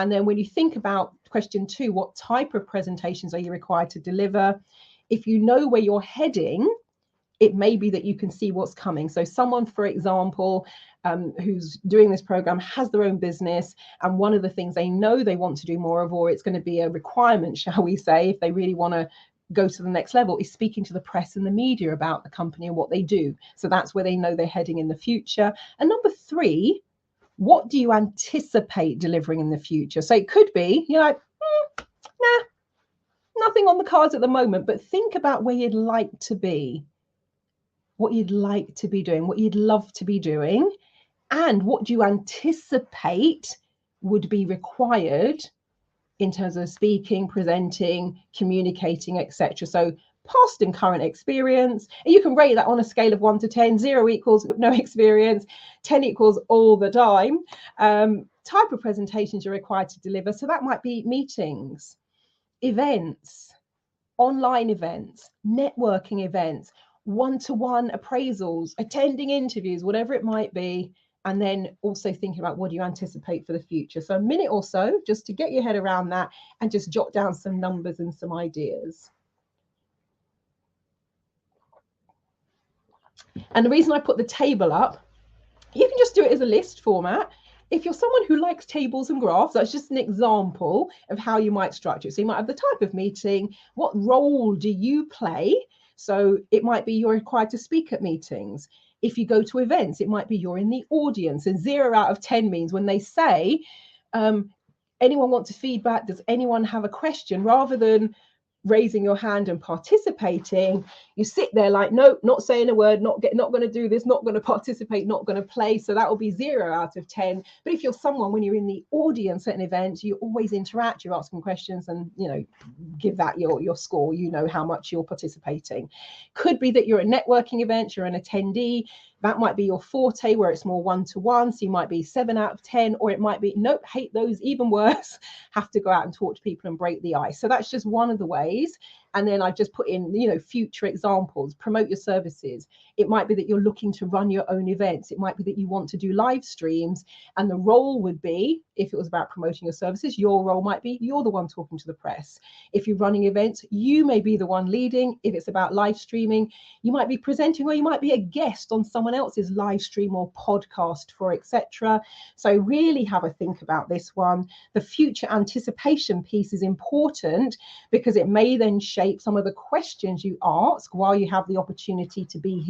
And then when you think about question 2, what type of presentations are you required to deliver? If you know where you're heading, it may be that you can see what's coming. So someone, for example, who's doing this program has their own business, and one of the things they know they want to do more of, or it's going to be a requirement, shall we say, if they really want to go to the next level, is speaking to the press and the media about the company and what they do. So that's where they know they're heading in the future. And number 3, what do you anticipate delivering in the future? So it could be, you're like, nah, nothing on the cards at the moment, but think about where you'd like to be, what you'd like to be doing, what you'd love to be doing, and what do you anticipate would be required in terms of speaking, presenting, communicating, etc. So past and current experience, and you can rate that on a scale of 1 to 10. 0 equals no experience, 10 equals all the time. Type of presentations you're required to deliver. So that might be meetings, events, online events, networking events, one-to-one appraisals, attending interviews, whatever it might be. And then also thinking about what do you anticipate for the future. So a minute or so just to get your head around that and just jot down some numbers and some ideas. And the reason I put the table up, you can just do it as a list format. If you're someone who likes tables and graphs, that's just an example of how you might structure it. So you might have the type of meeting, what role do you play? So it might be you're required to speak at meetings. If you go to events, it might be you're in the audience. And 0 out of 10 means when they say, anyone want to feedback? Does anyone have a question? Rather than raising your hand and participating, you sit there like, no, not saying a word, not going to do this, not going to participate, not going to play. So that will be 0 out of 10. But if you're someone, when you're in the audience at an event, you always interact, you're asking questions, and give that your score. You know how much you're participating. Could be that you're at networking events, you're an attendee. That might be your forte, where it's more one-to-one. So you might be 7 out of 10, or it might be, nope, hate those, even worse, have to go out and talk to people and break the ice. So that's just one of the ways. And then I just put in, future examples, promote your services. It might be that you're looking to run your own events. It might be that you want to do live streams. And the role would be, if it was about promoting your services, your role might be you're the one talking to the press. If you're running events, you may be the one leading. If it's about live streaming, you might be presenting, or you might be a guest on someone else's live stream or podcast, for etc. So really have a think about this one. The future anticipation piece is important because it may then shape some of the questions you ask while you have the opportunity to be here